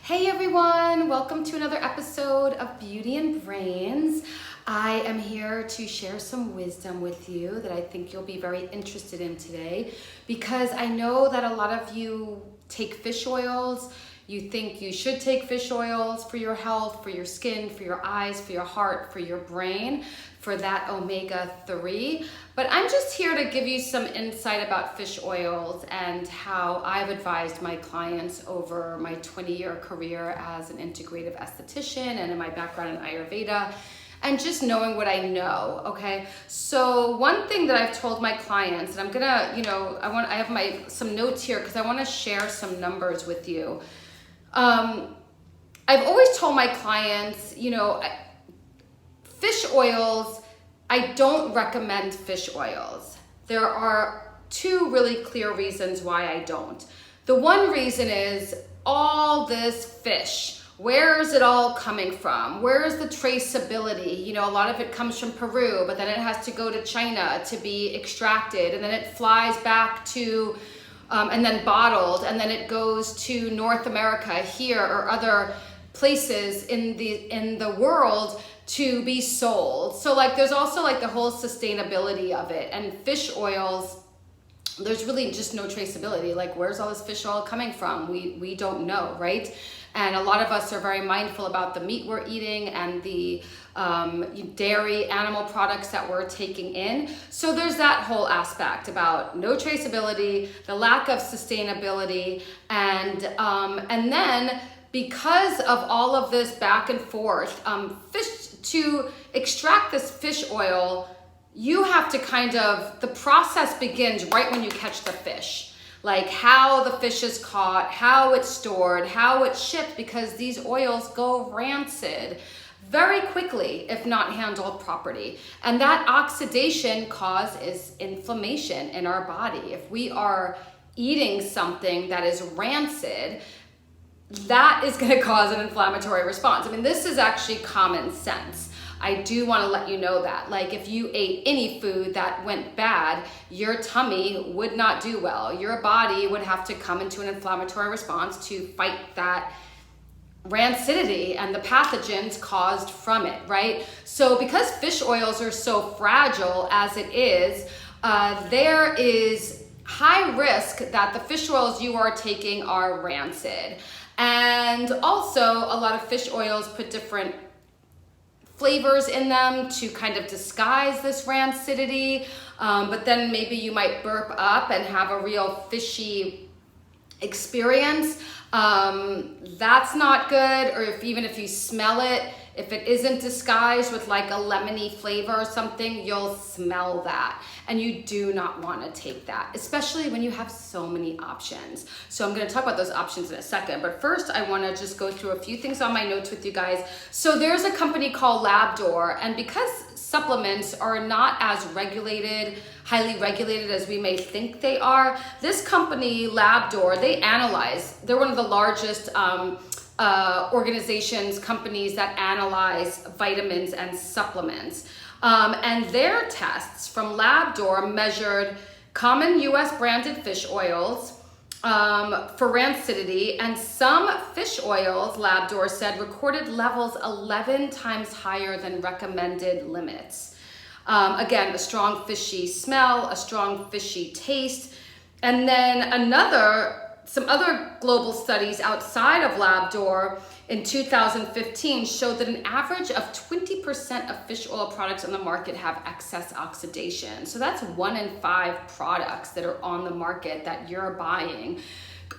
Hey everyone, welcome to another episode of Beauty and Brains. I am here to share some wisdom with you that I think you'll be very interested in today, because I know that a lot of you take fish oils. You think you should take fish oils for your health, for your skin, for your eyes, for your heart, for your brain, for that omega-3. But I'm just here to give you some insight about fish oils and how I've advised my clients over my 20-year career as an integrative esthetician and in my background in Ayurveda, and just knowing what I know, okay? So one thing that I've told my clients, and I'm gonna, I have some notes here because I wanna share some numbers with you. I've always told my clients, fish oils, I don't recommend fish oils. There are two really clear reasons why I don't. The one reason is all this fish. Where is it all coming from? Where is the traceability? A lot of it comes from Peru, but then it has to go to China to be extracted, and then it flies back to and then bottled, and then it goes to North America here or other places in the world to be sold. So there's also the whole sustainability of it. And fish oils, there's really just no traceability. Where's all this fish oil coming from? We don't know, right? And a lot of us are very mindful about the meat we're eating and the dairy animal products that we're taking in. So there's that whole aspect about no traceability, the lack of sustainability, and then because of all of this back and forth, to extract this fish oil, you have to the process begins right when you catch the fish. How the fish is caught, how it's stored, how it's shipped, because these oils go rancid very quickly if not handled properly. And that oxidation causes inflammation in our body. If we are eating something that is rancid, that is going to cause an inflammatory response. This is actually common sense. I do want to let you know that. If you ate any food that went bad, your tummy would not do well. Your body would have to come into an inflammatory response to fight that rancidity and the pathogens caused from it, right? So because fish oils are so fragile as it is, there is high risk that the fish oils you are taking are rancid. And also a lot of fish oils put different flavors in them to disguise this rancidity, but then maybe you might burp up and have a real fishy experience. That's not good. Or even if you smell it, if it isn't disguised with a lemony flavor or something, you'll smell that. And you do not want to take that, especially when you have so many options. So I'm going to talk about those options in a second. But first, I want to just go through a few things on my notes with you guys. So there's a company called Labdoor, and because supplements are not as highly regulated as we may think they are, this company, Labdoor, they're one of the largest companies that analyze vitamins and supplements. And their tests from Labdoor measured common US branded fish oils for rancidity, and some fish oils, Labdoor said, recorded levels 11 times higher than recommended limits. Again, a strong fishy smell, a strong fishy taste. And then some other global studies outside of Labdoor in 2015 showed that an average of 20% of fish oil products on the market have excess oxidation. So that's 1 in 5 products that are on the market that you're buying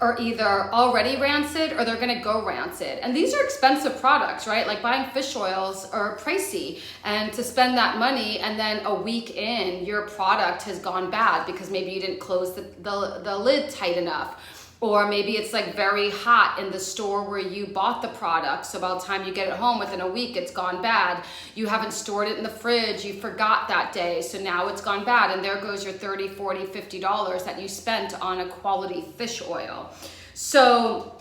are either already rancid or they're gonna go rancid. And these are expensive products, right? Buying fish oils are pricey, and to spend that money and then a week in, your product has gone bad because maybe you didn't close the lid tight enough. Or maybe it's very hot in the store where you bought the product. So by the time you get it home, within a week, it's gone bad. You haven't stored it in the fridge. You forgot that day. So now it's gone bad. And there goes your $30, $40, $50 that you spent on a quality fish oil. So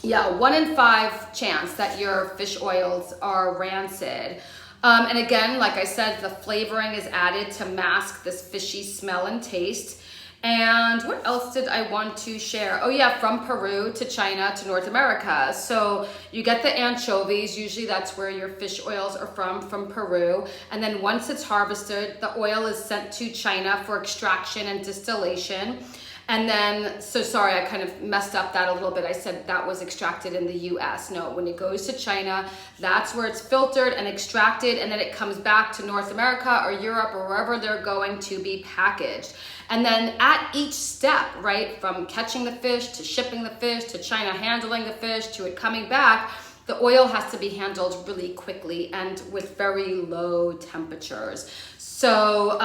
yeah, 1 in 5 chance that your fish oils are rancid. And again, like I said, the flavoring is added to mask this fishy smell and taste. And what else did I want to share? Oh yeah, from Peru to China to North America. So you get the anchovies, usually that's where your fish oils are from Peru. And then once it's harvested, the oil is sent to China for extraction and distillation. And then, so sorry, I kind of messed up that a little bit. I said that was extracted in the US. No, when it goes to China, that's where it's filtered and extracted, and then it comes back to North America or Europe or wherever they're going to be packaged. And then at each step, right, from catching the fish to shipping the fish to China handling the fish to it coming back, the oil has to be handled really quickly and with very low temperatures. So,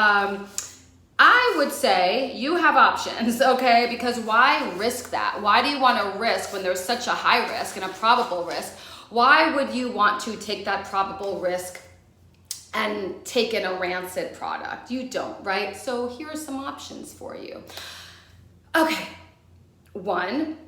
I would say you have options, okay? Because why risk that? Why do you want to risk when there's such a high risk and a probable risk? Why would you want to take that probable risk and take in a rancid product? You don't, right? So here are some options for you. Okay, one,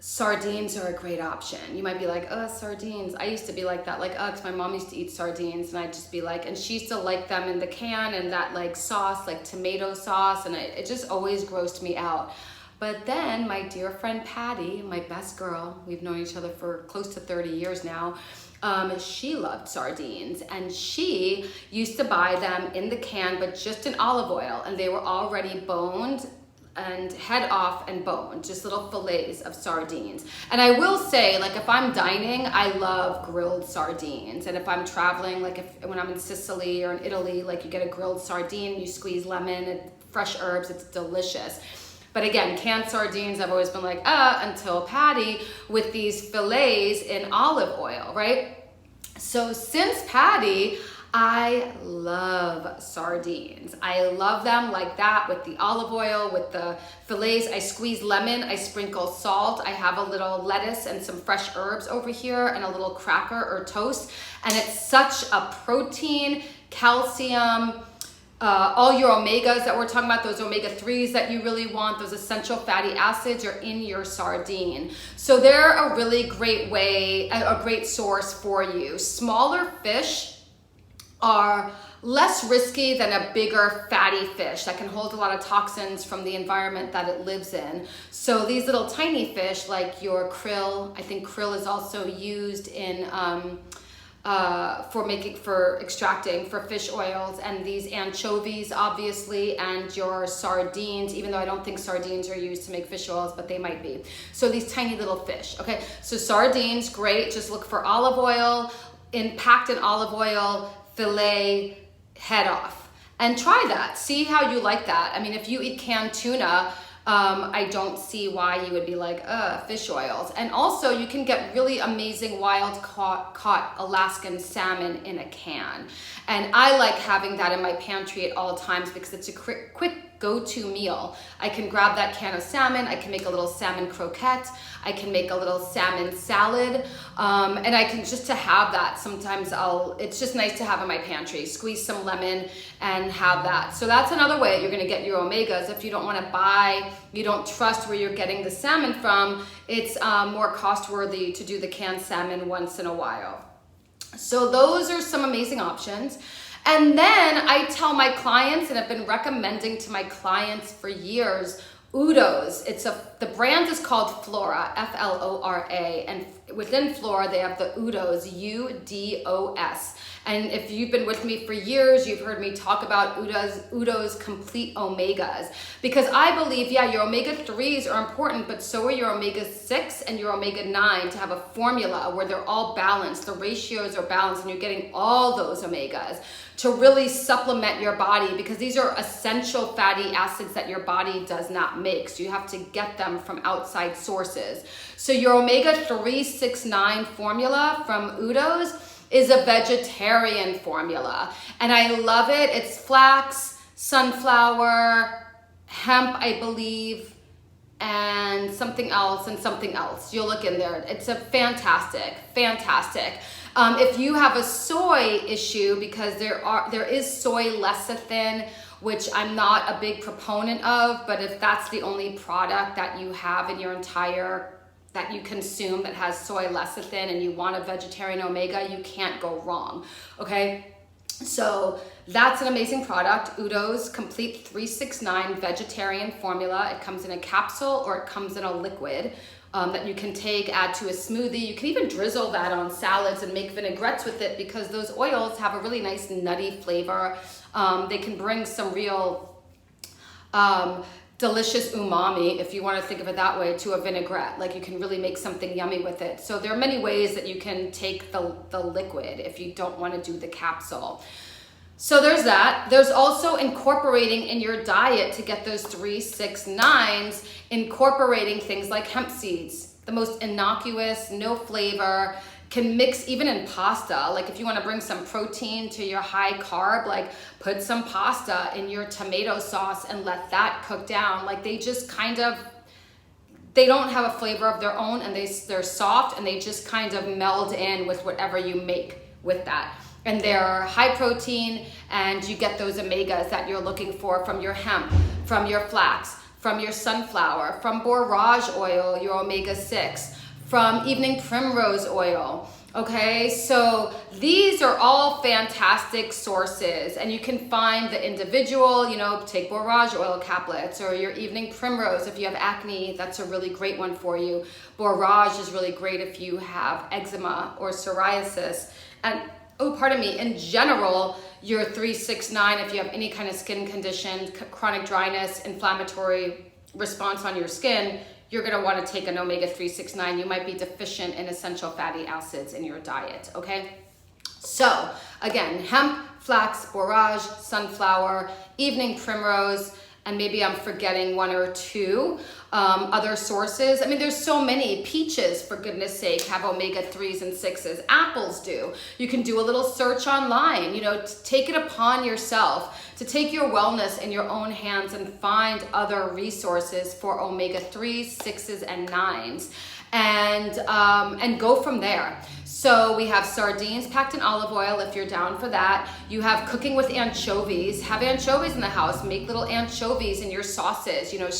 sardines are a great option. You might be like, oh, sardines. I used to be like that, like, oh, because my mom used to eat sardines, and I'd just be like, and she used to like them in the can and that like sauce, like tomato sauce, and it just always grossed me out. But then my dear friend Patty, my best girl, we've known each other for close to 30 years now, she loved sardines, and she used to buy them in the can, but just in olive oil, and they were already boned and head off and bone, just little fillets of sardines. And I will say, like, if I'm dining, I love grilled sardines. And if I'm traveling, like when I'm in Sicily or in Italy, like you get a grilled sardine, you squeeze lemon and fresh herbs, it's delicious. But again, canned sardines, I've always been like, until Patty with these fillets in olive oil, right? So since Patty, I love sardines. I love them like that with the olive oil, with the fillets. I squeeze lemon, I sprinkle salt. I have a little lettuce and some fresh herbs over here and a little cracker or toast. And it's such a protein, calcium, all your omegas that we're talking about, those omega-3s that you really want, those essential fatty acids are in your sardine. So they're a really great way, a great source for you. Smaller fish are less risky than a bigger fatty fish that can hold a lot of toxins from the environment that it lives in. So these little tiny fish like your krill, I think krill is also used in for extracting for fish oils, and these anchovies obviously, and your sardines, even though I don't think sardines are used to make fish oils, but they might be. So these tiny little fish, okay? So sardines, great, just look for olive oil, packed in olive oil, fillet, head off, and try that. See how you like that. I mean, if you eat canned tuna, I don't see why you would be like, fish oils. And also you can get really amazing wild caught Alaskan salmon in a can. And I like having that in my pantry at all times because it's a quick go-to meal. I can grab that can of salmon, I can make a little salmon croquette, I can make a little salmon salad, and I can just to have that. Sometimes it's just nice to have in my pantry. Squeeze some lemon and have that. So that's another way you're gonna get your omegas. If you don't wanna buy, you don't trust where you're getting the salmon from, it's more cost worthy to do the canned salmon once in a while. So those are some amazing options. And then I tell my clients, and I've been recommending to my clients for years, Udo's. The brand is called Flora, F-L-O-R-A, and within Flora they have the Udo's, U-D-O-S. And if you've been with me for years, you've heard me talk about Udo's Complete Omegas. Because I believe, yeah, your omega-3s are important, but so are your omega-6 and your omega-9 to have a formula where they're all balanced, the ratios are balanced, and you're getting all those omegas to really supplement your body, because these are essential fatty acids that your body does not make. So you have to get them from outside sources. So your omega-3 6-9 formula from Udo's is a vegetarian formula, and I love it. It's flax, sunflower, hemp, I believe, and something else. You'll look in there. It's a fantastic. If you have a soy issue, because there is soy lecithin, which I'm not a big proponent of, but if that's the only product that you have in your that you consume that has soy lecithin and you want a vegetarian omega, you can't go wrong, okay? So that's an amazing product. Udo's Complete 369 Vegetarian Formula. It comes in a capsule or it comes in a liquid that you can take, add to a smoothie. You can even drizzle that on salads and make vinaigrettes with it because those oils have a really nice nutty flavor. They can bring some real delicious umami, if you want to think of it that way, to a vinaigrette. Like you can really make something yummy with it. So there are many ways that you can take the liquid if you don't want to do the capsule. So there's that. There's also incorporating in your diet to get those 369s, incorporating things like hemp seeds, the most innocuous, no flavor, can mix even in pasta. Like if you want to bring some protein to your high carb, like put some pasta in your tomato sauce and let that cook down. Like they just kind of, they don't have a flavor of their own, and they're soft and they just kind of meld in with whatever you make with that. And they're high protein, and you get those omegas that you're looking for from your hemp, from your flax, from your sunflower, from borage oil, your omega-6, from evening primrose oil. Okay, so these are all fantastic sources, and you can find the individual, you know, take borage oil caplets or your evening primrose. If you have acne, that's a really great one for you. Borage is really great if you have eczema or psoriasis. And oh, pardon me, in general, your 369, if you have any kind of skin condition, chronic dryness, inflammatory response on your skin, you're gonna wanna take an omega-369. You might be deficient in essential fatty acids in your diet, okay? So, again, hemp, flax, borage, sunflower, evening primrose, and maybe I'm forgetting one or two other sources. I mean, there's so many. Peaches, for goodness sake, have omega-3s and 6s. Apples do. You can do a little search online, you know, take it upon yourself to take your wellness in your own hands and find other resources for omega-3s, 6s, and 9s. And go from there. So we have sardines packed in olive oil if you're down for that. You have cooking with anchovies. Have anchovies in the house. Make little anchovies in your sauces, you know,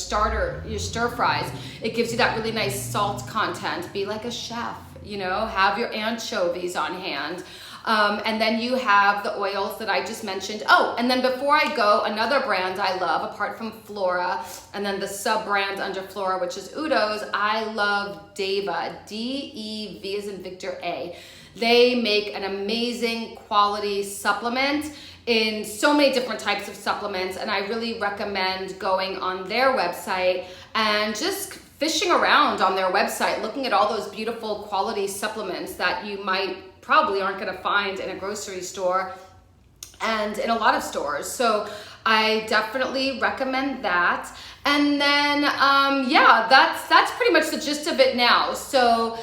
your stir fries. It gives you that really nice salt content. Be like a chef, you know, have your anchovies on hand. And then you have the oils that I just mentioned. Oh, and then before I go, another brand I love, apart from Flora, and then the sub-brand under Flora, which is Udo's, I love Deva, D-E-V as in Victor A. They make an amazing quality supplement in so many different types of supplements, and I really recommend going on their website and just fishing around on their website, looking at all those beautiful quality supplements that you probably aren't going to find in a grocery store and in a lot of stores. So I definitely recommend that. And then, yeah, that's pretty much the gist of it now. So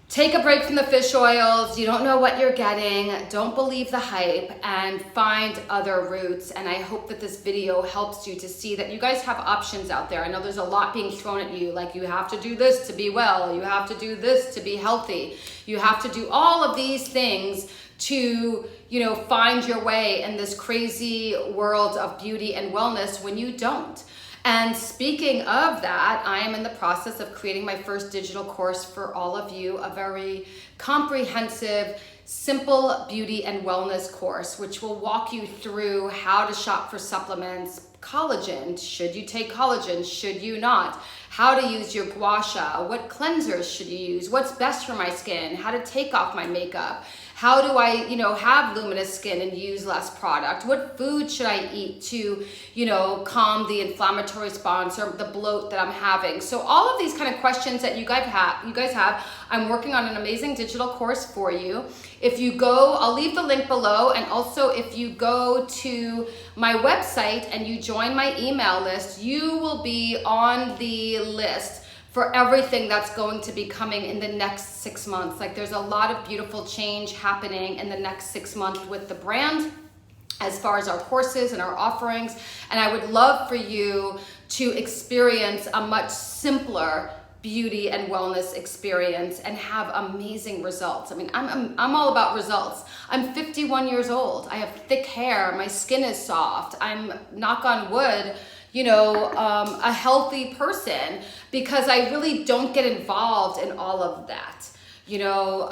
take a break from the fish oils. You don't know what you're getting. Don't believe the hype, and find other routes. And I hope that this video helps you to see that you guys have options out there. I know there's a lot being thrown at you, like you have to do this to be well, you have to do this to be healthy, you have to do all of these things to, you know, find your way in this crazy world of beauty and wellness when you don't. And speaking of that, I am in the process of creating my first digital course for all of you, a very comprehensive, simple beauty and wellness course, which will walk you through how to shop for supplements, collagen, should you take collagen, should you not, how to use your gua sha, what cleansers should you use, what's best for my skin, how to take off my makeup, how do I, you know, have luminous skin and use less product? What food should I eat to, you know, calm the inflammatory response or the bloat that I'm having? So all of these kind of questions that you guys have, I'm working on an amazing digital course for you. If you go, I'll leave the link below, and also if you go to my website and you join my email list, you will be on the list for everything that's going to be coming in the next 6 months. Like there's a lot of beautiful change happening in the next 6 months with the brand as far as our courses and our offerings. And I would love for you to experience a much simpler beauty and wellness experience and have amazing results. I mean, I'm all about results. I'm 51 years old. I have thick hair. My skin is soft. I'm, knock on wood, you know, a healthy person, because I really don't get involved in all of that. You know,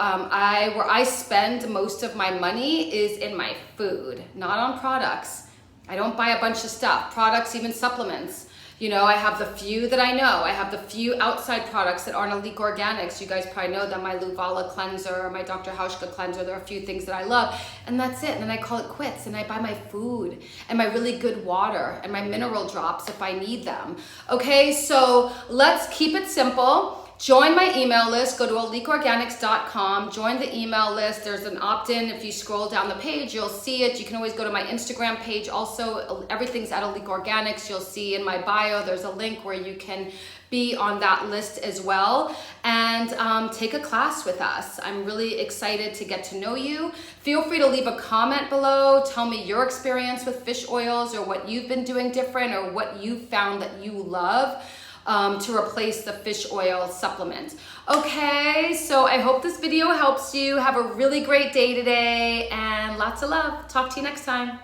where I spend most of my money is in my food, not on products. I don't buy a bunch of stuff, products, even supplements. You know, I have the few that I know. I have the few outside products that aren't Alika Organics. You guys probably know them, my Luvala cleanser, my Dr. Hauschka cleanser. There are a few things that I love, and that's it. And then I call it quits, and I buy my food and my really good water and my mineral drops if I need them. Okay, so let's keep it simple. Join my email list. Go to alikaorganics.com. Join the email list. There's an opt-in. If you scroll down the page, you'll see it. You can always go to my Instagram page. Also, everything's at Alika Organics. You'll see in my bio, there's a link where you can be on that list as well, and take a class with us. I'm really excited to get to know you. Feel free to leave a comment below. Tell me your experience with fish oils, or what you've been doing different, or what you found that you love to replace the fish oil supplement. Okay, so I hope this video helps you. Have a really great day today, and lots of love. Talk to you next time.